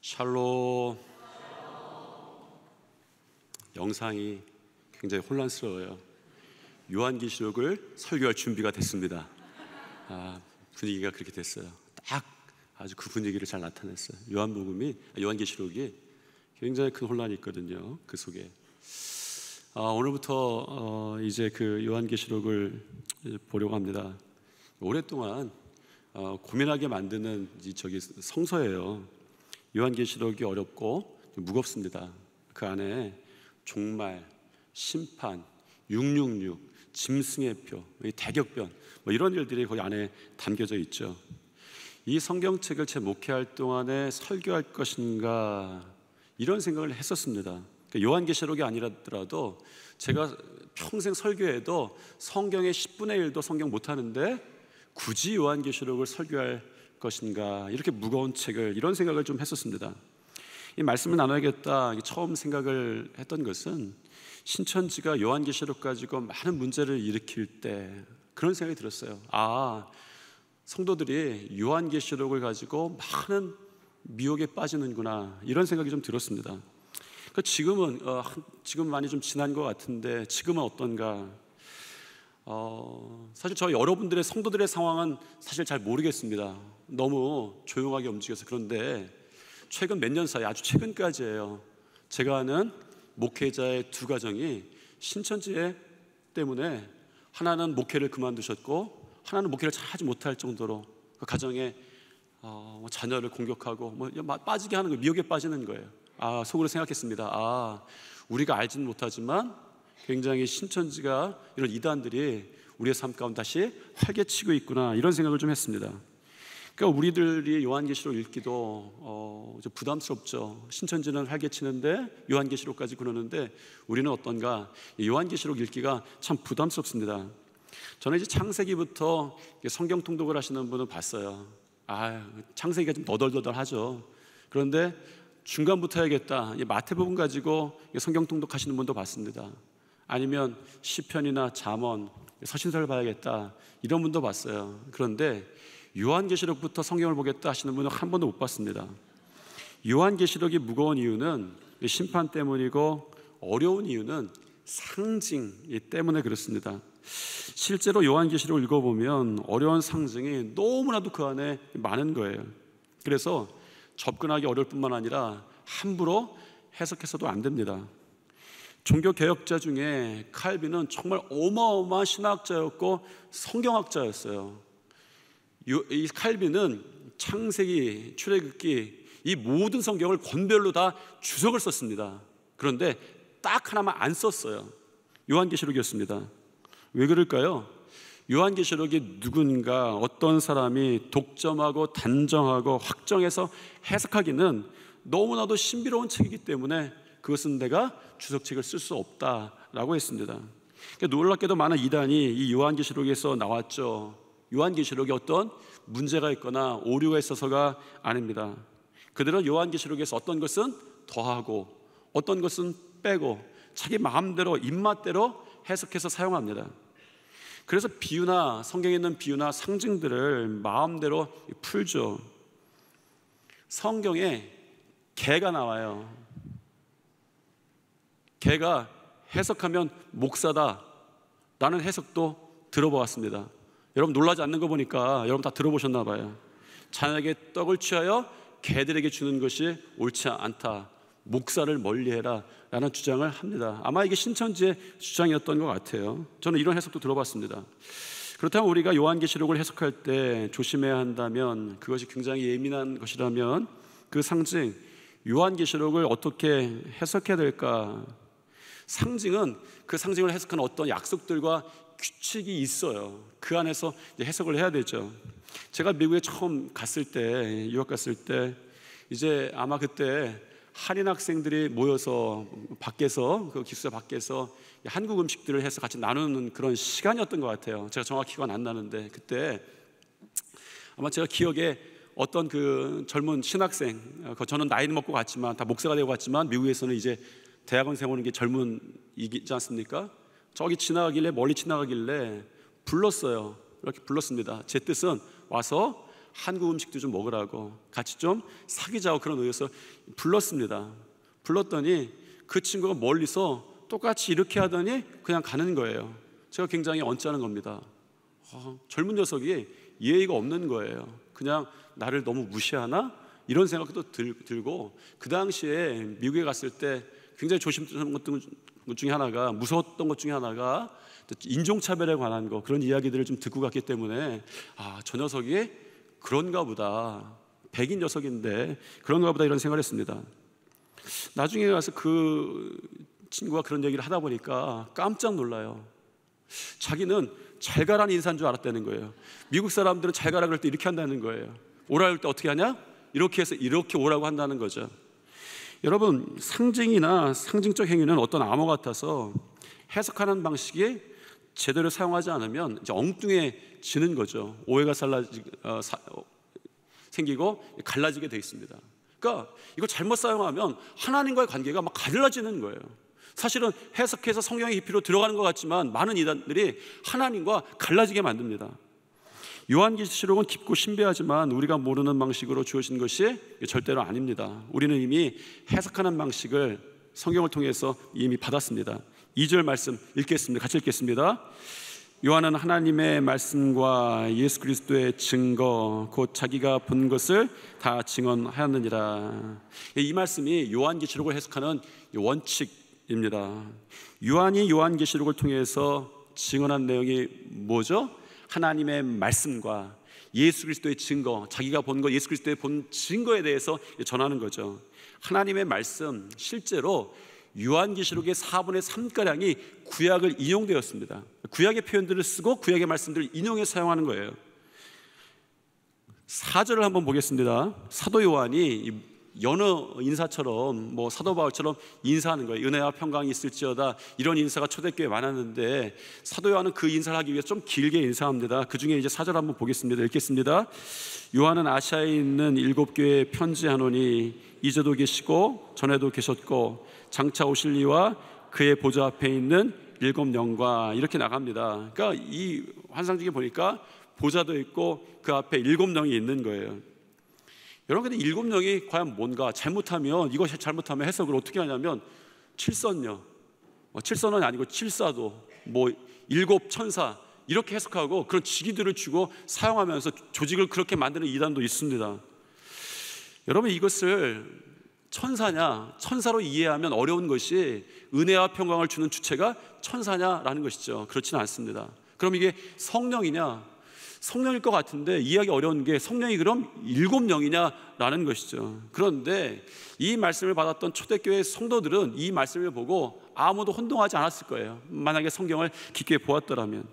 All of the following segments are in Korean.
샬롬. 영상이 굉장히 혼란스러워요. 요한계시록을 설교할 준비가 됐습니다. 분위기가 그렇게 됐어요. 딱 아주 그 분위기를 잘 나타냈어요. 요한계시록이 굉장히 큰 혼란이 있거든요. 그 속에 오늘부터 이제 그 요한계시록을 보려고 합니다. 오랫동안 고민하게 만드는 저기 성서예요. 요한계시록이 어렵고 무겁습니다. 그 안에 종말, 심판, 666, 짐승의 표, 대격변 이런 일들이 거기 안에 담겨져 있죠. 이 성경책을 제 목회할 동안에 설교할 것인가 이런 생각을 했었습니다. 요한계시록이 아니라더라도 제가 평생 설교해도 성경의 10분의 1도 성경 못하는데 굳이 요한계시록을 설교할 것인가, 이렇게 무거운 책을, 이런 생각을 좀 했었습니다. 이 말씀을 나눠야겠다 처음 생각을 했던 것은 신천지가 요한계시록 가지고 많은 문제를 일으킬 때 그런 생각이 들었어요. 성도들이 요한계시록을 가지고 많은 미혹에 빠지는구나, 이런 생각이 좀 들었습니다. 지금은 많이 좀 지난 것 같은데 지금은 어떤가? 사실 저 여러분들의 성도들의 상황은 사실 잘 모르겠습니다. 너무 조용하게 움직여서. 그런데 최근 몇 년 사이, 아주 최근까지예요, 제가 아는 목회자의 두 가정이 신천지 때문에 하나는 목회를 그만두셨고 하나는 목회를 잘 하지 못할 정도로 그 가정에 자녀를 공격하고 빠지게 하는 거예요. 미혹에 빠지는 거예요. 속으로 생각했습니다. 우리가 알지는 못하지만 굉장히 신천지가, 이런 이단들이 우리의 삶 가운데 다시 활개치고 있구나, 이런 생각을 좀 했습니다. 그러니까 우리들이 요한계시록 읽기도 좀 부담스럽죠. 신천지는 활개치는데 요한계시록까지 그러는데 우리는 어떤가? 요한계시록 읽기가 참 부담스럽습니다. 저는 이제 창세기부터 성경 통독을 하시는 분을 봤어요. 창세기가 좀 너덜너덜하죠. 그런데 중간부터 해야겠다, 마태복음 가지고 성경 통독하시는 분도 봤습니다. 아니면 시편이나 잠언, 서신서를 봐야겠다, 이런 분도 봤어요. 그런데 요한계시록부터 성경을 보겠다 하시는 분은 한 번도 못 봤습니다. 요한계시록이 무거운 이유는 심판 때문이고 어려운 이유는 상징 때문에 그렇습니다. 실제로 요한계시록을 읽어보면 어려운 상징이 너무나도 그 안에 많은 거예요. 그래서 접근하기 어려울 뿐만 아니라 함부로 해석해서도 안 됩니다. 종교개혁자 중에 칼빈은 정말 어마어마한 신학자였고 성경학자였어요. 이 칼빈은 창세기, 출애굽기, 이 모든 성경을 권별로 다 주석을 썼습니다. 그런데 딱 하나만 안 썼어요. 요한계시록이었습니다. 왜 그럴까요? 요한계시록이 누군가, 어떤 사람이 독점하고 단정하고 확정해서 해석하기는 너무나도 신비로운 책이기 때문에 그것은 내가 주석책을 쓸 수 없다라고 했습니다. 놀랍게도 많은 이단이 이 요한계시록에서 나왔죠. 요한계시록에 어떤 문제가 있거나 오류가 있어서가 아닙니다. 그들은 요한계시록에서 어떤 것은 더하고 어떤 것은 빼고 자기 마음대로, 입맛대로 해석해서 사용합니다. 그래서 비유나, 성경에 있는 비유나 상징들을 마음대로 풀죠. 성경에 개가 나와요. 개가 해석하면 목사다 라는 해석도 들어보았습니다. 여러분 놀라지 않는 거 보니까 여러분 다 들어보셨나 봐요. 자녀에게 떡을 취하여 개들에게 주는 것이 옳지 않다, 목사를 멀리해라 라는 주장을 합니다. 아마 이게 신천지의 주장이었던 것 같아요. 저는 이런 해석도 들어봤습니다. 그렇다면 우리가 요한계시록을 해석할 때 조심해야 한다면, 그것이 굉장히 예민한 것이라면 그 상징, 요한계시록을 어떻게 해석해야 될까? 상징은 그 상징을 해석하는 어떤 약속들과 규칙이 있어요. 그 안에서 이제 해석을 해야 되죠. 제가 미국에 처음 갔을 때, 유학 갔을 때, 이제 아마 그때 한인 학생들이 모여서 밖에서, 그 기숙사 밖에서 한국 음식들을 해서 같이 나누는 그런 시간이었던 것 같아요. 제가 정확히 기억은 안 나는데, 그때 아마 제가 기억에 어떤 그 젊은 신학생, 저는 나이는 먹고 갔지만, 다 목사가 되고 갔지만 미국에서는 이제 대학원생 오는 게 젊은이지 않습니까? 저기 지나가길래, 멀리 지나가길래 불렀어요. 이렇게 불렀습니다. 제 뜻은 와서 한국 음식도 좀 먹으라고 같이 좀 사귀자고 그런 의미에서 불렀습니다. 불렀더니 그 친구가 멀리서 똑같이 이렇게 하더니 그냥 가는 거예요. 제가 굉장히 언짢은 겁니다. 젊은 녀석이 예의가 없는 거예요. 그냥 나를 너무 무시하나? 이런 생각도 들고, 그 당시에 미국에 갔을 때 굉장히 조심스러운 것 중에 하나가, 무서웠던 것 중에 하나가 인종차별에 관한 거, 그런 이야기들을 좀 듣고 갔기 때문에 저 녀석이 그런가 보다, 백인 녀석인데 그런가 보다 이런 생각을 했습니다. 나중에 가서 그 친구가 그런 얘기를 하다 보니까 깜짝 놀라요. 자기는 잘 가라는 인사인 줄 알았다는 거예요. 미국 사람들은 잘 가라 그럴 때 이렇게 한다는 거예요. 오라 할 때 어떻게 하냐? 이렇게 해서 이렇게 오라고 한다는 거죠. 여러분, 상징이나 상징적 행위는 어떤 암호 같아서 해석하는 방식이 제대로 사용하지 않으면 이제 엉뚱해지는 거죠. 오해가 생기고 갈라지게 되어 있습니다. 그러니까 이거 잘못 사용하면 하나님과의 관계가 막 갈라지는 거예요. 사실은 해석해서 성경의 깊이로 들어가는 것 같지만 많은 이단들이 하나님과 갈라지게 만듭니다. 요한계시록은 깊고 신비하지만 우리가 모르는 방식으로 주어진 것이 절대로 아닙니다. 우리는 이미 해석하는 방식을 성경을 통해서 이미 받았습니다. 2절 말씀 읽겠습니다. 같이 읽겠습니다. 요한은 하나님의 말씀과 예수 그리스도의 증거 곧 자기가 본 것을 다 증언하였느니라. 이 말씀이 요한계시록을 해석하는 원칙입니다. 요한이 요한계시록을 통해서 증언한 내용이 뭐죠? 하나님의 말씀과 예수 그리스도의 증거, 자기가 본 것, 예수 그리스도의 본 증거에 대해서 전하는 거죠. 하나님의 말씀, 실제로 요한계시록의 4분의 3가량이 구약을 인용되었습니다. 구약의 표현들을 쓰고 구약의 말씀들을 인용해서 사용하는 거예요. 4절을 한번 보겠습니다. 사도 요한이 여느 인사처럼 사도 바울처럼 인사하는 거예요. 은혜와 평강이 있을지어다, 이런 인사가 초대교회에 많았는데 사도 요한은 그 인사를 하기 위해서 좀 길게 인사합니다. 그 중에 이제 4절 한번 보겠습니다. 읽겠습니다. 요한은 아시아에 있는 7교회에 편지하노니 이제도 계시고 전에도 계셨고 장차 오실 이와 그의 보좌 앞에 있는 7영과 이렇게 나갑니다. 그러니까 이 환상적에 보니까 보좌도 있고 그 앞에 7영이 있는 거예요. 여러분, 근데 7영이 과연 뭔가? 잘못하면, 이것이 잘못하면 해석을 어떻게 하냐면 칠선녀, 칠선원이 아니고 칠사도, 7천사 이렇게 해석하고 그런 직위들을 주고 사용하면서 조직을 그렇게 만드는 이단도 있습니다. 여러분, 이것을 천사냐, 천사로 이해하면 어려운 것이 은혜와 평강을 주는 주체가 천사냐라는 것이죠. 그렇지는 않습니다. 그럼 이게 성령이냐? 성령일 것 같은데 이해하기 어려운 게 성령이 그럼 7영이냐라는 것이죠. 그런데 이 말씀을 받았던 초대교회 성도들은 이 말씀을 보고 아무도 혼동하지 않았을 거예요. 만약에 성경을 깊게 보았더라면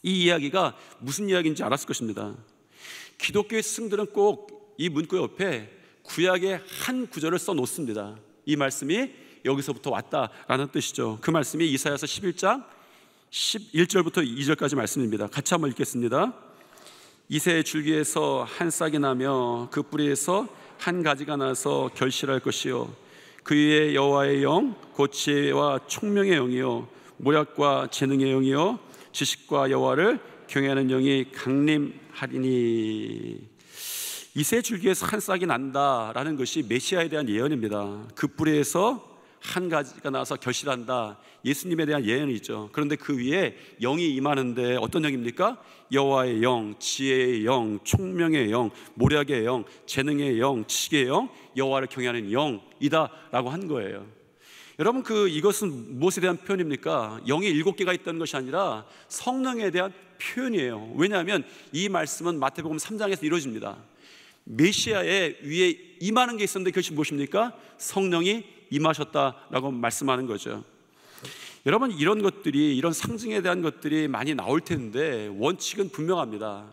이 이야기가 무슨 이야기인지 알았을 것입니다. 기독교의 스승들은 꼭 이 문구 옆에 구약의 한 구절을 써놓습니다. 이 말씀이 여기서부터 왔다라는 뜻이죠. 그 말씀이 이사야서 11장 11절부터 2절까지 말씀입니다. 같이 한번 읽겠습니다. 이새의 줄기에서 한 싹이 나며 그 뿌리에서 한 가지가 나서 결실할 것이요 그 위에 여호와의 영 곧 지혜와 총명의 영이요 모략과 재능의 영이요 지식과 여호와를 경외하는 영이 강림하리니. 이새 줄기에서 한 싹이 난다라는 것이 메시아에 대한 예언입니다. 그 뿌리에서 한 가지가 나서 결실한다, 예수님에 대한 예언이죠. 그런데 그 위에 영이 임하는데 어떤 영입니까? 여호와의 영, 지혜의 영, 총명의 영, 모략의 영, 재능의 영, 지식의 영, 여호와를 경외하는 영이다 라고 한 거예요. 여러분, 이것은 무엇에 대한 표현입니까? 영이 7개가 있다는 것이 아니라 성령에 대한 표현이에요. 왜냐하면 이 말씀은 마태복음 3장에서 이루어집니다. 메시아의 위에 임하는 게 있었는데 그것이 무엇입니까? 성령이 임하셨다라고 말씀하는 거죠. 여러분, 이런 것들이, 이런 상징에 대한 것들이 많이 나올 텐데 원칙은 분명합니다.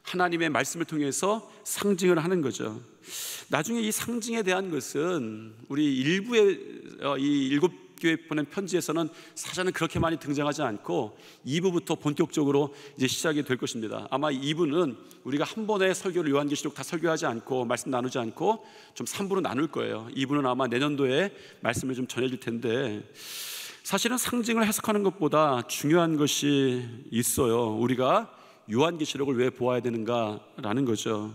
하나님의 말씀을 통해서 상징을 하는 거죠. 나중에 이 상징에 대한 것은 우리 일부의 이 7교회 보낸 편지에서는 사전은 그렇게 많이 등장하지 않고 2부부터 본격적으로 이제 시작이 될 것입니다. 아마 2부는 우리가 한 번에 설교를 요한계시록 다 설교하지 않고 말씀 나누지 않고 좀 3부로 나눌 거예요. 2부는 아마 내년도에 말씀을 좀 전해줄 텐데, 사실은 상징을 해석하는 것보다 중요한 것이 있어요. 우리가 요한계시록을 왜 보아야 되는가라는 거죠.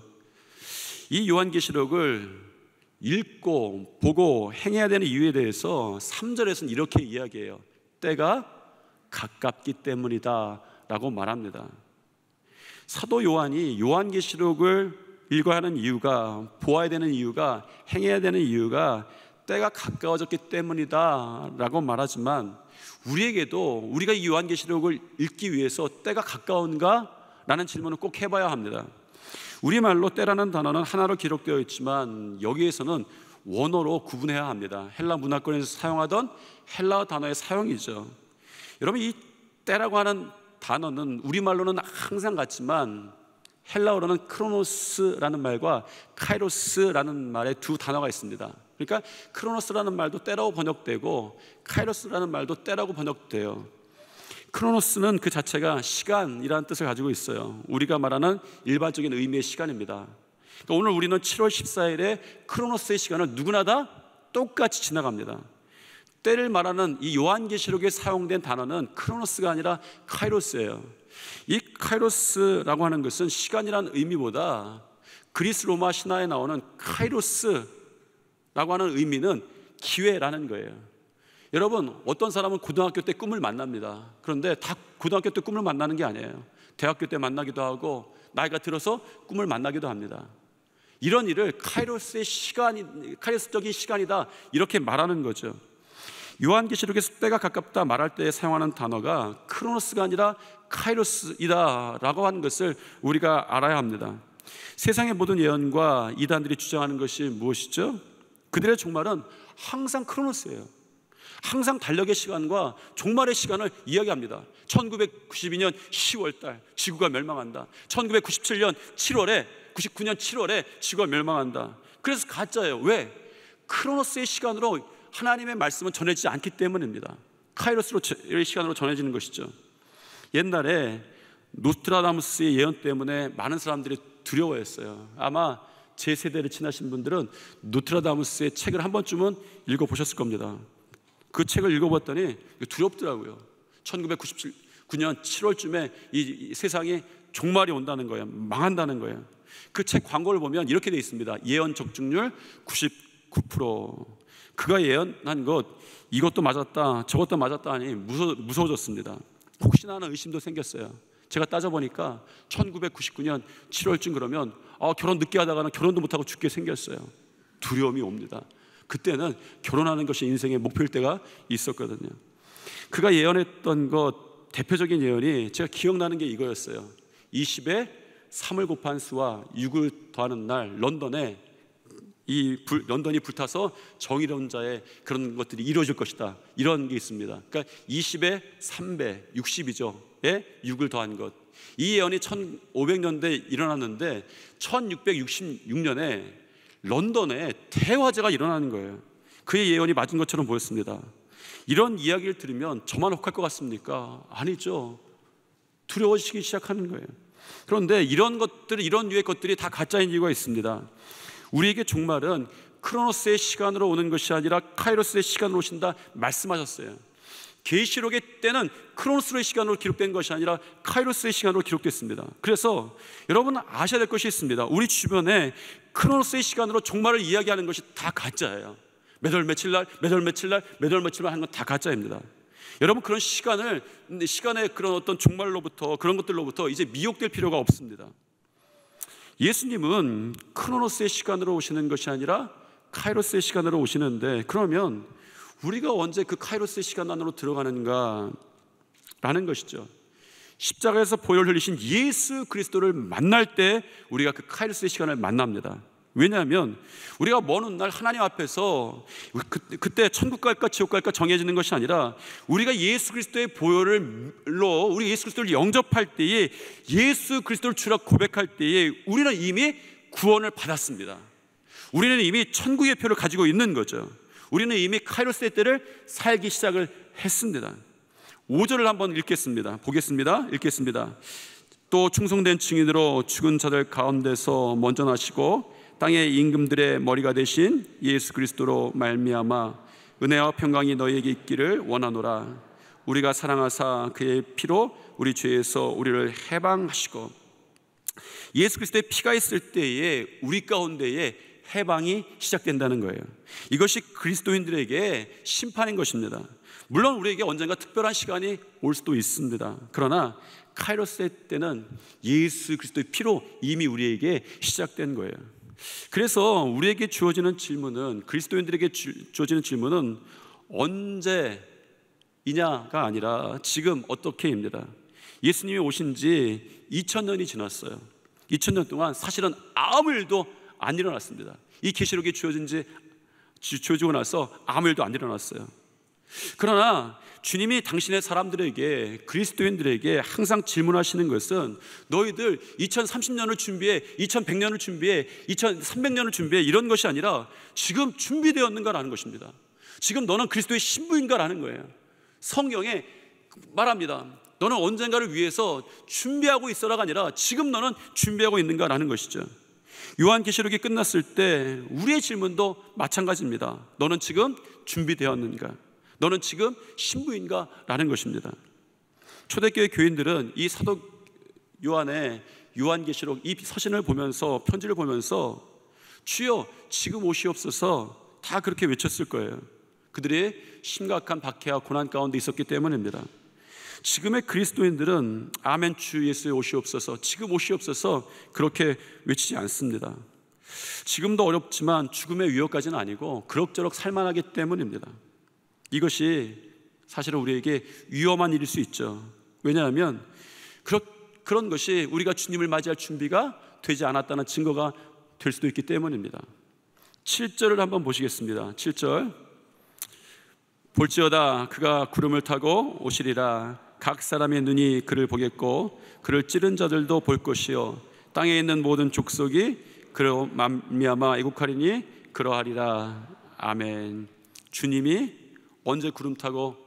이 요한계시록을 읽고 보고 행해야 되는 이유에 대해서 3절에서는 이렇게 이야기해요. 때가 가깝기 때문이다 라고 말합니다. 사도 요한이 요한계시록을 읽어야 하는 이유가, 보아야 되는 이유가, 행해야 되는 이유가 때가 가까워졌기 때문이다 라고 말하지만, 우리에게도 우리가 이 요한계시록을 읽기 위해서 때가 가까운가? 라는 질문을 꼭 해봐야 합니다. 우리말로 때라는 단어는 하나로 기록되어 있지만 여기에서는 원어로 구분해야 합니다. 헬라 문화권에서 사용하던 헬라어 단어의 사용이죠. 여러분, 이 때라고 하는 단어는 우리말로는 항상 같지만 헬라어로는 크로노스라는 말과 카이로스라는 말의 두 단어가 있습니다. 그러니까 크로노스라는 말도 때라고 번역되고 카이로스라는 말도 때라고 번역돼요. 크로노스는 그 자체가 시간이라는 뜻을 가지고 있어요. 우리가 말하는 일반적인 의미의 시간입니다. 그러니까 오늘 우리는 7월 14일에 크로노스의 시간을 누구나 다 똑같이 지나갑니다. 때를 말하는 이 요한계시록에 사용된 단어는 크로노스가 아니라 카이로스예요. 이 카이로스라고 하는 것은 시간이라는 의미보다 그리스 로마 신화에 나오는 카이로스라고 하는 의미는 기회라는 거예요. 여러분, 어떤 사람은 고등학교 때 꿈을 만납니다. 그런데 다 고등학교 때 꿈을 만나는 게 아니에요. 대학교 때 만나기도 하고 나이가 들어서 꿈을 만나기도 합니다. 이런 일을 카이로스적인 시간이다 이렇게 말하는 거죠. 요한계시록에서 때가 가깝다 말할 때 사용하는 단어가 크로노스가 아니라 카이로스이다 라고 하는 것을 우리가 알아야 합니다. 세상의 모든 예언과 이단들이 주장하는 것이 무엇이죠? 그들의 종말은 항상 크로노스예요. 항상 달력의 시간과 종말의 시간을 이야기합니다. 1992년 10월달 지구가 멸망한다. 1997년 7월에 99년 7월에 지구가 멸망한다. 그래서 가짜예요. 왜? 크로노스의 시간으로 하나님의 말씀은 전해지지 않기 때문입니다. 카이로스의 시간으로 전해지는 것이죠. 옛날에 노스트라다무스의 예언 때문에 많은 사람들이 두려워했어요. 아마 제 세대를 지나신 분들은 노스트라다무스의 책을 한 번쯤은 읽어보셨을 겁니다. 그 책을 읽어봤더니 두렵더라고요. 1999년 7월쯤에 이 세상에 종말이 온다는 거예요. 망한다는 거예요. 그 책 광고를 보면 이렇게 돼 있습니다. 예언 적중률 99%. 그가 예언한 것, 이것도 맞았다 저것도 맞았다 하니 무서워졌습니다. 혹시나 하는 의심도 생겼어요. 제가 따져보니까 1999년 7월쯤 그러면 결혼 늦게 하다가는 결혼도 못하고 죽게 생겼어요. 두려움이 옵니다. 그때는 결혼하는 것이 인생의 목표일 때가 있었거든요. 그가 예언했던 것, 대표적인 예언이 제가 기억나는 게 이거였어요. 20에 3을 곱한 수와 6을 더하는 날 런던에 런던이 불타서 정의로운 자의 그런 것들이 이루어질 것이다, 이런 게 있습니다. 그러니까 20에 3배 60이죠. 에 6을 더한 것. 이 예언이 1500년대에 일어났는데 1666년에 런던에 대화재가 일어나는 거예요. 그의 예언이 맞은 것처럼 보였습니다. 이런 이야기를 들으면 저만 혹할 것 같습니까? 아니죠. 두려워지기 시작하는 거예요. 그런데 이런 류의 것들이 다 가짜인 이유가 있습니다. 우리에게 종말은 크로노스의 시간으로 오는 것이 아니라 카이로스의 시간으로 오신다 말씀하셨어요. 계시록의 때는 크로노스의 시간으로 기록된 것이 아니라 카이로스의 시간으로 기록됐습니다. 그래서 여러분 아셔야 될 것이 있습니다. 우리 주변에 크로노스의 시간으로 종말을 이야기하는 것이 다 가짜예요. 몇 월 며칠 날 하는 건 다 가짜입니다. 여러분, 그런 시간의 그런 어떤 종말로부터, 그런 것들로부터 이제 미혹될 필요가 없습니다. 예수님은 크로노스의 시간으로 오시는 것이 아니라 카이로스의 시간으로 오시는데, 그러면 우리가 언제 그 카이로스의 시간 안으로 들어가는가 라는 것이죠. 십자가에서 보혈을 흘리신 예수 그리스도를 만날 때 우리가 그 카이로스의 시간을 만납니다. 왜냐하면 우리가 먼 훗날 하나님 앞에서 그때 천국 갈까 지옥 갈까 정해지는 것이 아니라 우리가 예수 그리스도의 보혈로 우리 예수 그리스도를 영접할 때에, 예수 그리스도를 주라 고백할 때에 우리는 이미 구원을 받았습니다. 우리는 이미 천국의 표를 가지고 있는 거죠. 우리는 이미 카이로스의 때를 살기 시작을 했습니다. 5절을 한번 읽겠습니다. 읽겠습니다. 또 충성된 증인으로 죽은 자들 가운데서 먼저 나시고 땅의 임금들의 머리가 되신 예수 그리스도로 말미암아 은혜와 평강이 너희에게 있기를 원하노라. 우리가 사랑하사 그의 피로 우리 죄에서 우리를 해방하시고, 예수 그리스도의 피가 있을 때에 우리 가운데에 해방이 시작된다는 거예요. 이것이 그리스도인들에게 심판인 것입니다. 물론 우리에게 언젠가 특별한 시간이 올 수도 있습니다. 그러나 카이로스 때는 예수 그리스도의 피로 이미 우리에게 시작된 거예요. 그래서 우리에게 주어지는 질문은, 그리스도인들에게 주어지는 질문은 언제이냐가 아니라 지금 어떻게입니다. 예수님이 오신 지 2000년이 지났어요. 2000년 동안 사실은 아무 일도 안 일어났습니다. 이 계시록이 주어지고 나서 아무 일도 안 일어났어요. 그러나 주님이 당신의 사람들에게, 그리스도인들에게 항상 질문하시는 것은, 너희들 2030년을 준비해, 2100년을 준비해, 2300년을 준비해, 이런 것이 아니라 지금 준비되었는가라는 것입니다. 지금 너는 그리스도의 신부인가라는 거예요. 성경에 말합니다. 너는 언젠가를 위해서 준비하고 있어라가 아니라 지금 너는 준비하고 있는가라는 것이죠. 요한계시록이 끝났을 때 우리의 질문도 마찬가지입니다. 너는 지금 준비되었는가? 너는 지금 신부인가? 라는 것입니다. 초대교회 교인들은 이 사도 요한의 요한계시록 이 서신을 보면서, 편지를 보면서 주여 지금 오시옵소서 다 그렇게 외쳤을 거예요. 그들이 심각한 박해와 고난 가운데 있었기 때문입니다. 지금의 그리스도인들은 아멘 주 예수의 오시옵소서, 지금 오시옵소서 그렇게 외치지 않습니다. 지금도 어렵지만 죽음의 위협까지는 아니고 그럭저럭 살만하기 때문입니다. 이것이 사실은 우리에게 위험한 일일 수 있죠. 왜냐하면 그런 것이 우리가 주님을 맞이할 준비가 되지 않았다는 증거가 될 수도 있기 때문입니다. 7절을 한번 보시겠습니다. 7절, 볼지어다 그가 구름을 타고 오시리라. 각 사람의 눈이 그를 보겠고 그를 찌른 자들도 볼 것이요 땅에 있는 모든 족속이 그로 말미암아 애국하리니 그러하리라. 아멘. 주님이 언제 구름 타고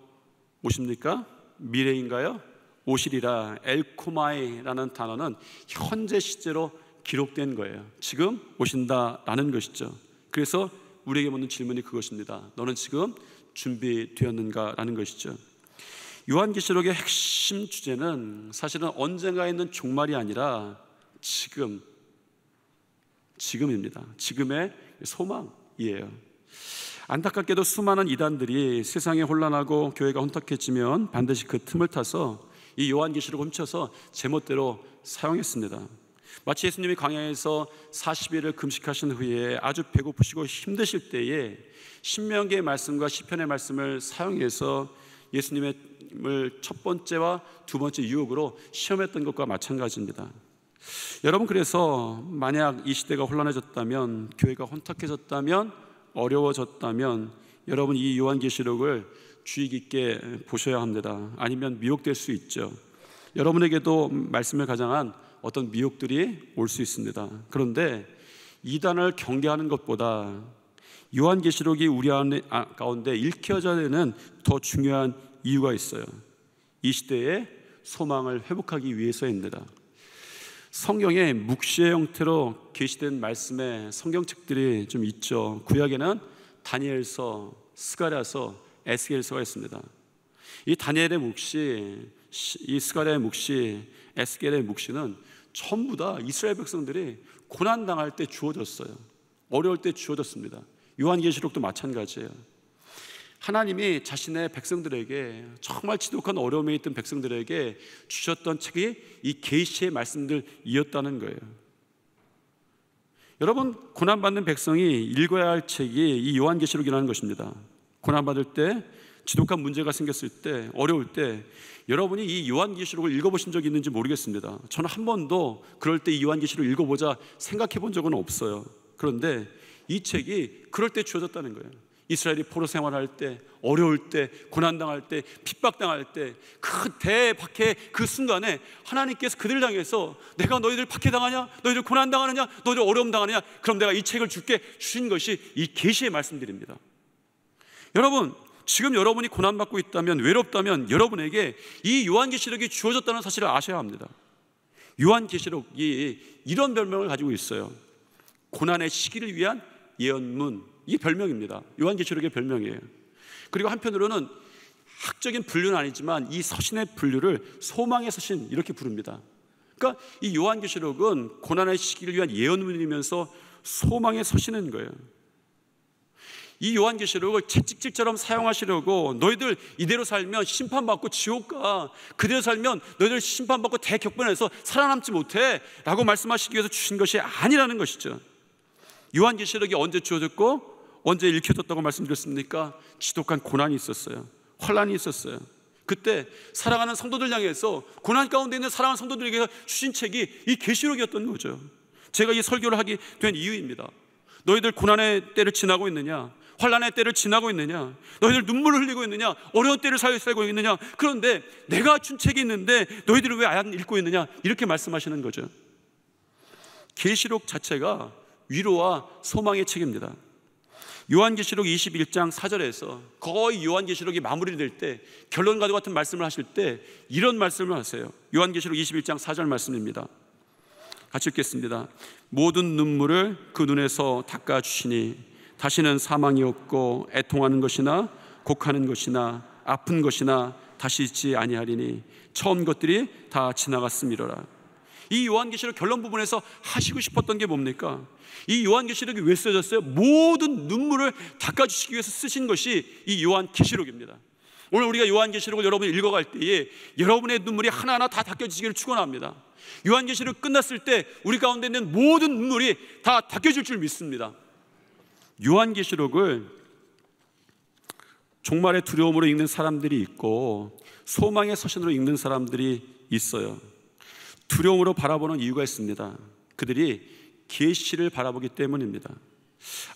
오십니까? 미래인가요? 오시리라. 엘코마이라는 단어는 현재 시제로 기록된 거예요. 지금 오신다라는 것이죠. 그래서 우리에게 묻는 질문이 그것입니다. 너는 지금 준비되었는가? 라는 것이죠. 요한계시록의 핵심 주제는 사실은 언젠가 있는 종말이 아니라 지금입니다. 지금의 소망이에요. 안타깝게도 수많은 이단들이 세상에 혼란하고 교회가 혼탁해지면 반드시 그 틈을 타서 이 요한계시록을 훔쳐서 제멋대로 사용했습니다. 마치 예수님이 광야에서 40일을 금식하신 후에 아주 배고프시고 힘드실 때에 신명기의 말씀과 시편의 말씀을 사용해서 예수님을 첫 번째와 두 번째 유혹으로 시험했던 것과 마찬가지입니다. 여러분, 그래서 만약 이 시대가 혼란해졌다면, 교회가 혼탁해졌다면, 어려워졌다면 여러분 이 요한계시록을 주의 깊게 보셔야 합니다. 아니면 미혹될 수 있죠. 여러분에게도 말씀을 가장한 어떤 미혹들이 올 수 있습니다. 그런데 이단을 경계하는 것보다 요한계시록이 우리 가운데 읽혀져야 되는 더 중요한 이유가 있어요. 이 시대의 소망을 회복하기 위해서입니다. 성경에 묵시의 형태로 계시된 말씀의 성경책들이 좀 있죠. 구약에는 다니엘서, 스가랴서, 에스겔서가 있습니다. 이 다니엘의 묵시, 이 스가랴의 묵시, 에스겔의 묵시는 전부 다 이스라엘 백성들이 고난당할 때 주어졌어요. 어려울 때 주어졌습니다. 요한계시록도 마찬가지예요. 하나님이 자신의 백성들에게, 정말 지독한 어려움에 있던 백성들에게 주셨던 책이 이 계시의 말씀들이었다는 거예요. 여러분, 고난받는 백성이 읽어야 할 책이 이 요한계시록이라는 것입니다. 고난받을 때, 지독한 문제가 생겼을 때, 어려울 때 여러분이 이 요한계시록을 읽어보신 적이 있는지 모르겠습니다. 저는 한 번도 그럴 때 이 요한계시록을 읽어보자 생각해 본 적은 없어요. 그런데 이 책이 그럴 때 주어졌다는 거예요. 이스라엘이 포로 생활할 때, 어려울 때, 고난당할 때, 핍박당할 때, 그 대박해 그 순간에 하나님께서 그들을 향해서 내가 너희들 박해당하냐? 너희들 고난당하느냐? 너희들 어려움 당하느냐? 그럼 내가 이 책을 줄게 주신 것이 이 계시의 말씀들입니다. 여러분, 지금 여러분이 고난받고 있다면, 외롭다면 여러분에게 이 요한계시록이 주어졌다는 사실을 아셔야 합니다. 요한계시록이 이런 별명을 가지고 있어요. 고난의 시기를 위한 예언문, 이 별명입니다. 요한계시록의 별명이에요. 그리고 한편으로는 학적인 분류는 아니지만 이 서신의 분류를 소망의 서신 이렇게 부릅니다. 그러니까 이 요한계시록은 고난의 시기를 위한 예언문이면서 소망의 서신인 거예요. 이 요한계시록을 채찍질처럼 사용하시려고 너희들 이대로 살면 심판받고 지옥 가, 그대로 살면 너희들 심판받고 대격변에서 살아남지 못해 라고 말씀하시기 위해서 주신 것이 아니라는 것이죠. 요한계시록이 언제 주어졌고 언제 읽혀졌다고 말씀드렸습니까? 지독한 고난이 있었어요. 환난이 있었어요. 그때 사랑하는 성도들 향해서, 고난 가운데 있는 사랑하는 성도들에게 주신 책이 이 계시록이었던 거죠. 제가 이 설교를 하게 된 이유입니다. 너희들 고난의 때를 지나고 있느냐? 환난의 때를 지나고 있느냐? 너희들 눈물을 흘리고 있느냐? 어려운 때를 살고 있느냐? 그런데 내가 준 책이 있는데 너희들이 왜 안 읽고 있느냐? 이렇게 말씀하시는 거죠. 계시록 자체가 위로와 소망의 책입니다. 요한계시록 21장 4절에서 거의 요한계시록이 마무리될 때 결론과도 같은 말씀을 하실 때 이런 말씀을 하세요. 요한계시록 21장 4절 말씀입니다. 같이 읽겠습니다. 모든 눈물을 그 눈에서 닦아주시니 다시는 사망이 없고 애통하는 것이나 곡하는 것이나 아픈 것이나 다시 있지 아니하리니 처음 것들이 다 지나갔음이로라. 이 요한계시록 결론 부분에서 하시고 싶었던 게 뭡니까? 이 요한계시록이 왜 써졌어요? 모든 눈물을 닦아주시기 위해서 쓰신 것이 이 요한계시록입니다. 오늘 우리가 요한계시록을 여러분이 읽어갈 때에 여러분의 눈물이 하나하나 다 닦여지기를 축원합니다. 요한계시록 끝났을 때 우리 가운데 있는 모든 눈물이 다 닦여질 줄 믿습니다. 요한계시록을 종말의 두려움으로 읽는 사람들이 있고 소망의 서신으로 읽는 사람들이 있어요. 두려움으로 바라보는 이유가 있습니다. 그들이 계시를 바라보기 때문입니다.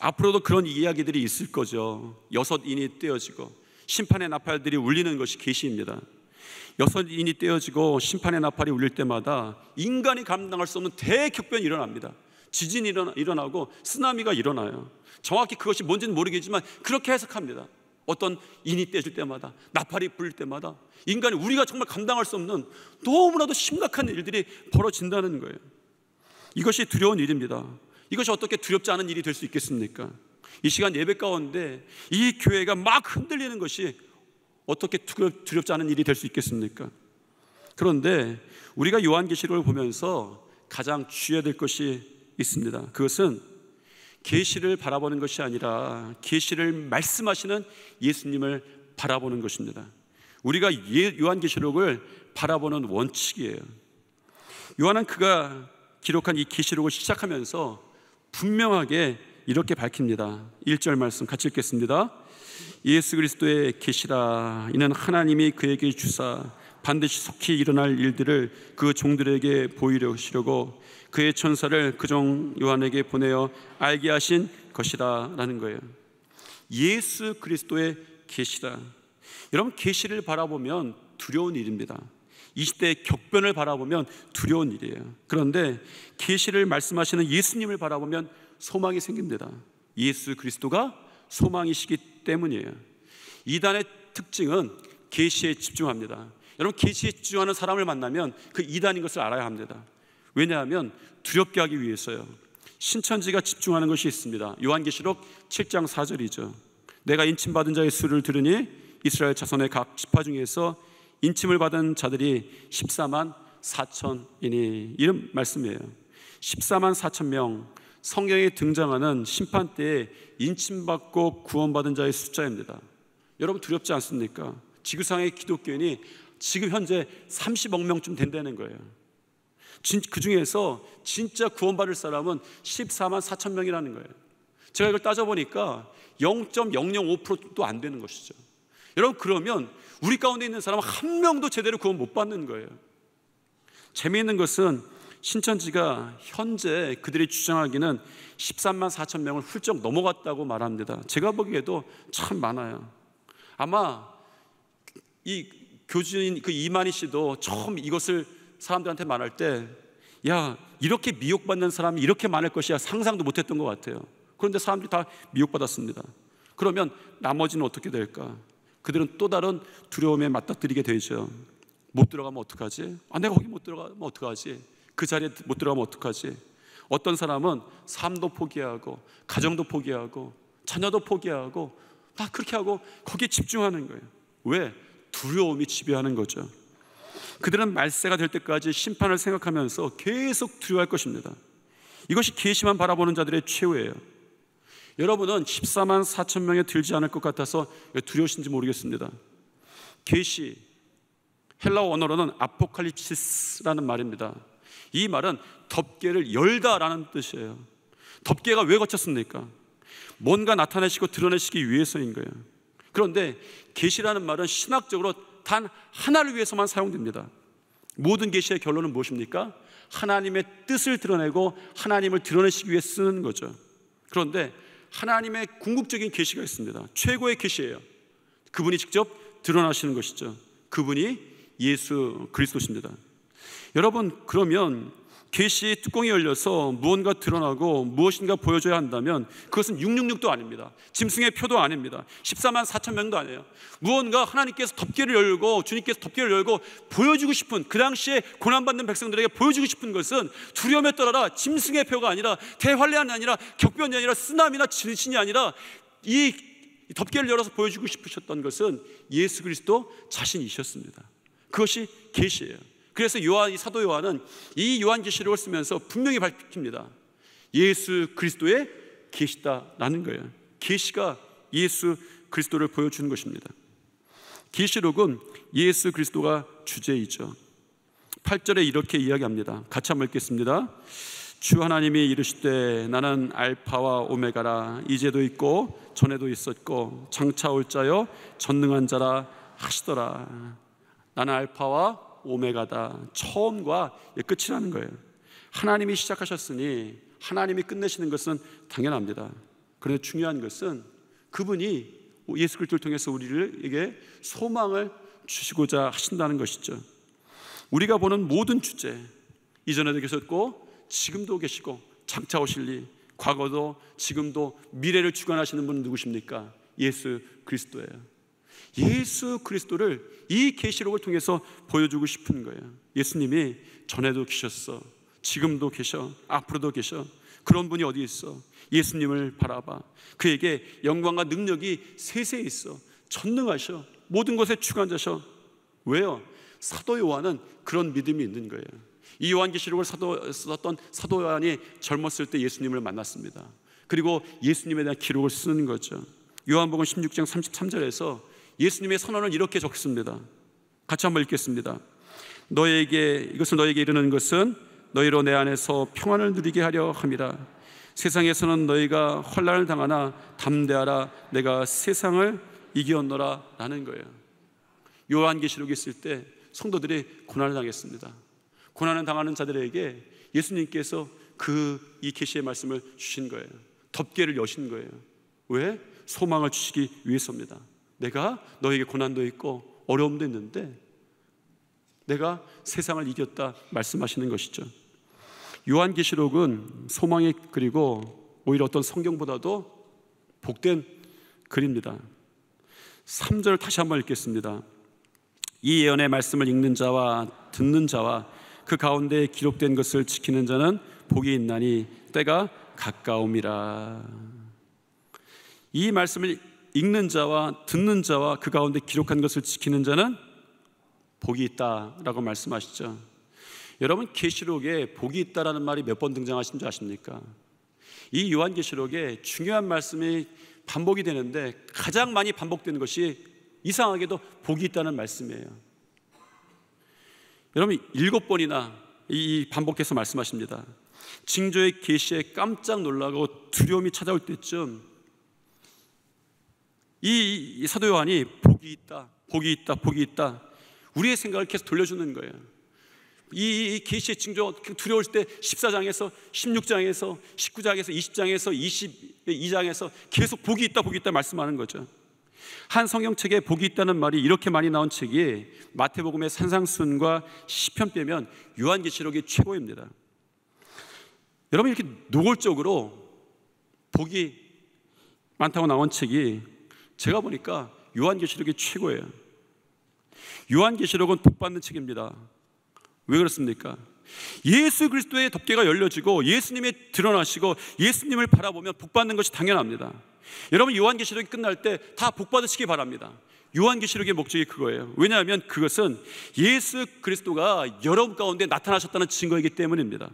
앞으로도 그런 이야기들이 있을 거죠. 6인이 떼어지고 심판의 나팔들이 울리는 것이 계시입니다. 6인이 떼어지고 심판의 나팔이 울릴 때마다 인간이 감당할 수 없는 대격변이 일어납니다. 지진이 일어나고 쓰나미가 일어나요. 정확히 그것이 뭔지는 모르겠지만 그렇게 해석합니다. 어떤 인이 떼질 때마다, 나팔이 불릴 때마다 인간이, 우리가 정말 감당할 수 없는 너무나도 심각한 일들이 벌어진다는 거예요. 이것이 두려운 일입니다. 이것이 어떻게 두렵지 않은 일이 될 수 있겠습니까? 이 시간 예배 가운데 이 교회가 막 흔들리는 것이 어떻게 두렵지 않은 일이 될 수 있겠습니까? 그런데 우리가 요한계시록을 보면서 가장 주의해야 될 것이 있습니다. 그것은 계시를 바라보는 것이 아니라 계시를 말씀하시는 예수님을 바라보는 것입니다. 우리가 요한계시록을 바라보는 원칙이에요. 요한은 그가 기록한 이 계시록을 시작하면서 분명하게 이렇게 밝힙니다. 1절 말씀 같이 읽겠습니다. 예수 그리스도의 계시라. 이는 하나님이 그에게 주사 반드시 속히 일어날 일들을 그 종들에게 보이려시려고 그의 천사를 그 종 요한에게 보내어 알게 하신 것이라 라는 거예요. 예수 그리스도의 계시라. 여러분, 계시를 바라보면 두려운 일입니다. 이 시대의 격변을 바라보면 두려운 일이에요. 그런데 계시를 말씀하시는 예수님을 바라보면 소망이 생깁니다. 예수 그리스도가 소망이시기 때문이에요. 이단의 특징은 계시에 집중합니다. 여러분, 계시에 집중하는 사람을 만나면 그 이단인 것을 알아야 합니다. 왜냐하면 두렵게 하기 위해서요. 신천지가 집중하는 것이 있습니다. 요한계시록 7장 4절이죠. 내가 인침받은 자의 수를 들으니 이스라엘 자손의 각 지파 중에서 인침을 받은 자들이 14만 4천이니, 이런 말씀이에요. 14만 4천 명, 성경에 등장하는 심판 때에 인침받고 구원받은 자의 숫자입니다. 여러분, 두렵지 않습니까? 지구상의 기독교인이 지금 현재 30억 명쯤 된다는 거예요. 그 중에서 진짜 구원받을 사람은 14만 4천 명이라는 거예요. 제가 이걸 따져보니까 0.005%도 안 되는 것이죠. 여러분, 그러면 우리 가운데 있는 사람은 한 명도 제대로 구원 못 받는 거예요. 재미있는 것은 신천지가 현재 그들이 주장하기는 13만 4천 명을 훌쩍 넘어갔다고 말합니다. 제가 보기에도 참 많아요. 아마 이 교주인 그 이만희 씨도 처음 이것을 사람들한테 말할 때, 야, 이렇게 미혹받는 사람이 이렇게 많을 것이야 상상도 못했던 것 같아요. 그런데 사람들이 다 미혹받았습니다. 그러면 나머지는 어떻게 될까? 그들은 또 다른 두려움에 맞닥뜨리게 되죠. 못 들어가면 어떡하지? 내가 거기 못 들어가면 어떡하지? 그 자리에 못 들어가면 어떡하지? 어떤 사람은 삶도 포기하고 가정도 포기하고 자녀도 포기하고 다 그렇게 하고 거기에 집중하는 거예요. 왜? 두려움이 지배하는 거죠. 그들은 말세가 될 때까지 심판을 생각하면서 계속 두려워할 것입니다. 이것이 계시만 바라보는 자들의 최후예요. 여러분은 14만 4천 명에 들지 않을 것 같아서 두려우신지 모르겠습니다. 계시, 헬라어 원어로는 아포칼립시스라는 말입니다. 이 말은 덮개를 열다라는 뜻이에요. 덮개가 왜 걷혔습니까? 뭔가 나타내시고 드러내시기 위해서인 거예요. 그런데 계시라는 말은 신학적으로 단 하나를 위해서만 사용됩니다. 모든 계시의 결론은 무엇입니까? 하나님의 뜻을 드러내고 하나님을 드러내시기 위해 쓰는 거죠. 그런데 하나님의 궁극적인 계시가 있습니다. 최고의 계시예요. 그분이 직접 드러나시는 것이죠. 그분이 예수 그리스도십니다. 여러분, 그러면 계시의 뚜껑이 열려서 무언가 드러나고 무엇인가 보여줘야 한다면 그것은 666도 아닙니다. 짐승의 표도 아닙니다. 14만 4천 명도 아니에요. 무언가 하나님께서 덮개를 열고, 주님께서 덮개를 열고 보여주고 싶은, 그 당시에 고난받는 백성들에게 보여주고 싶은 것은 두려움에 떨어라 짐승의 표가 아니라, 대환란이 아니라, 격변이 아니라, 쓰나미나 진신이 아니라, 이 덮개를 열어서 보여주고 싶으셨던 것은 예수 그리스도 자신이셨습니다. 그것이 계시예요. 그래서 이 사도 요한은 이 요한계시록을 쓰면서 분명히 밝힙니다. 예수 그리스도의 계시다라는 거예요. 계시가 예수 그리스도를 보여주는 것입니다. 계시록은 예수 그리스도가 주제이죠. 8절에 이렇게 이야기합니다. 같이 한번 읽겠습니다. 주 하나님이 이르시되 나는 알파와 오메가라, 이제도 있고 전에도 있었고 장차 올 자여 전능한 자라 하시더라. 나는 알파와 오메가다, 처음과 끝이라는 거예요. 하나님이 시작하셨으니 하나님이 끝내시는 것은 당연합니다. 그런데 중요한 것은 그분이 예수 그리스도를 통해서 우리에게 소망을 주시고자 하신다는 것이죠. 우리가 보는 모든 주제, 이전에도 계셨고 지금도 계시고 장차 오실 리, 과거도 지금도 미래를 주관하시는 분은 누구십니까? 예수 그리스도예요. 예수 그리스도를 이 계시록을 통해서 보여주고 싶은 거예요. 예수님이 전에도 계셨어, 지금도 계셔, 앞으로도 계셔. 그런 분이 어디 있어? 예수님을 바라봐. 그에게 영광과 능력이 세세히 있어. 전능하셔. 모든 것에 주관자셔. 왜요? 사도 요한은 그런 믿음이 있는 거예요. 이 요한계시록을 썼던 사도 요한이 젊었을 때 예수님을 만났습니다. 그리고 예수님에 대한 기록을 쓰는 거죠. 요한복음 16장 33절에서 예수님의 선언을 이렇게 적습니다. 같이 한번 읽겠습니다. 이것을 너에게 이르는 것은 너희로 내 안에서 평안을 누리게 하려 함이라. 세상에서는 너희가 환난을 당하나 담대하라, 내가 세상을 이기었노라 라는 거예요. 요한계시록에 있을 때 성도들이 고난을 당했습니다. 고난을 당하는 자들에게 예수님께서 이 계시의 말씀을 주신 거예요. 덮개를 여신 거예요. 왜? 소망을 주시기 위해서입니다. 내가 너에게 고난도 있고 어려움도 있는데 내가 세상을 이겼다 말씀하시는 것이죠. 요한계시록은 소망의 글이고 오히려 어떤 성경보다도 복된 글입니다. 3절 다시 한번 읽겠습니다. 이 예언의 말씀을 읽는 자와 듣는 자와 그 가운데 기록된 것을 지키는 자는 복이 있나니 때가 가까움이라. 이 말씀을 읽는 자와 듣는 자와 그 가운데 기록한 것을 지키는 자는 복이 있다라고 말씀하시죠. 여러분, 계시록에 복이 있다라는 말이 몇 번 등장하신 줄 아십니까? 이 요한계시록에 중요한 말씀이 반복이 되는데 가장 많이 반복되는 것이 이상하게도 복이 있다는 말씀이에요. 여러분, 7번이나 이 반복해서 말씀하십니다. 징조의 계시에 깜짝 놀라고 두려움이 찾아올 때쯤 이 사도 요한이 복이 있다, 복이 있다, 복이 있다, 우리의 생각을 계속 돌려주는 거예요. 이 계시의 징조 두려울 때 14장에서 16장에서 19장에서 20장에서 22장에서 계속 복이 있다, 복이 있다 말씀하는 거죠. 한 성경책에 복이 있다는 말이 이렇게 많이 나온 책이 마태복음의 산상수훈과 시편 빼면 요한계시록이 최고입니다. 여러분, 이렇게 노골적으로 복이 많다고 나온 책이 제가 보니까 요한계시록이 최고예요. 요한계시록은 복받는 책입니다. 왜 그렇습니까? 예수 그리스도의 덮개가 열려지고 예수님이 드러나시고 예수님을 바라보면 복받는 것이 당연합니다. 여러분, 요한계시록이 끝날 때 다 복받으시기 바랍니다. 요한계시록의 목적이 그거예요. 왜냐하면 그것은 예수 그리스도가 여러분 가운데 나타나셨다는 증거이기 때문입니다.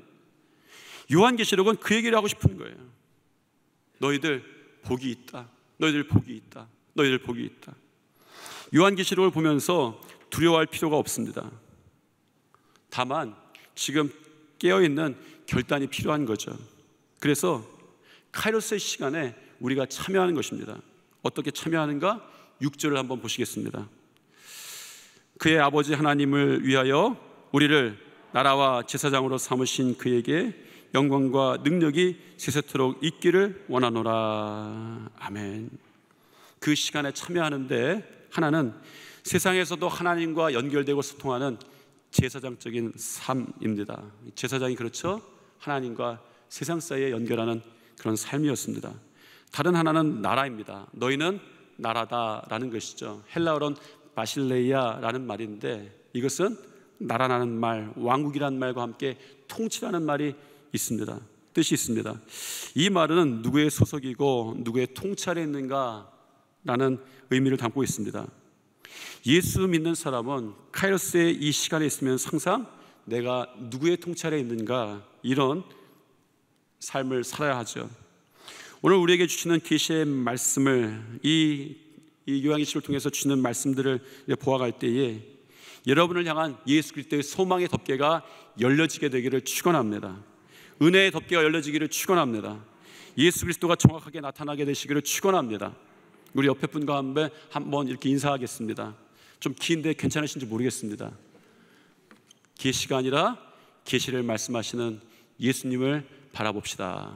요한계시록은 그 얘기를 하고 싶은 거예요. 너희들 복이 있다. 너희들 복이 있다. 너희들 복이 있다. 요한계시록을 보면서 두려워할 필요가 없습니다. 다만 지금 깨어있는 결단이 필요한 거죠. 그래서 카이로스의 시간에 우리가 참여하는 것입니다. 어떻게 참여하는가? 6절을 한번 보시겠습니다. 그의 아버지 하나님을 위하여 우리를 나라와 제사장으로 삼으신 그에게 영광과 능력이 세세토록 있기를 원하노라. 아멘. 그 시간에 참여하는데 하나는 세상에서도 하나님과 연결되고 소통하는 제사장적인 삶입니다. 제사장이 그렇죠? 하나님과 세상 사이에 연결하는 그런 삶이었습니다. 다른 하나는 나라입니다. 너희는 나라다라는 것이죠. 헬라어로는 바실레이아라는 말인데 이것은 나라라는 말, 왕국이라는 말과 함께 통치라는 말이 있습니다. 뜻이 있습니다. 이 말은 누구의 소속이고 누구의 통찰에 있는가라는 의미를 담고 있습니다. 예수 믿는 사람은 카이로스의 이 시간에 있으면 항상 내가 누구의 통찰에 있는가 이런 삶을 살아야 하죠. 오늘 우리에게 주시는 계시의 말씀을 이 요한계시록을 통해서 주시는 말씀들을 보아갈 때에 여러분을 향한 예수 그리스도의 소망의 덮개가 열려지게 되기를 축원합니다. 은혜의 덮개가 열려지기를 축원합니다. 예수 그리스도가 정확하게 나타나게 되시기를 축원합니다. 우리 옆에 분과 한번 이렇게 인사하겠습니다. 좀 긴데 괜찮으신지 모르겠습니다. 계시가 아니라 계시를 말씀하시는 예수님을 바라봅시다.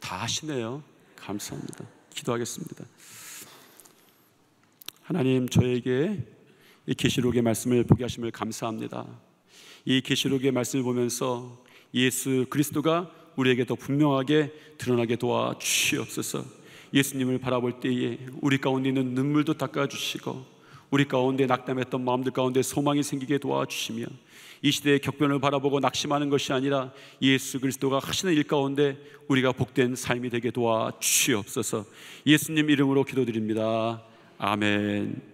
다 하시네요. 감사합니다. 기도하겠습니다. 하나님, 저에게 이 계시록의 말씀을 보게 하심을 감사합니다. 이 계시록의 말씀을 보면서 예수 그리스도가 우리에게 더 분명하게 드러나게 도와주시옵소서. 예수님을 바라볼 때에 우리 가운데 있는 눈물도 닦아주시고 우리 가운데 낙담했던 마음들 가운데 소망이 생기게 도와주시며 이 시대의 격변을 바라보고 낙심하는 것이 아니라 예수 그리스도가 하시는 일 가운데 우리가 복된 삶이 되게 도와주시옵소서. 예수님 이름으로 기도드립니다. 아멘.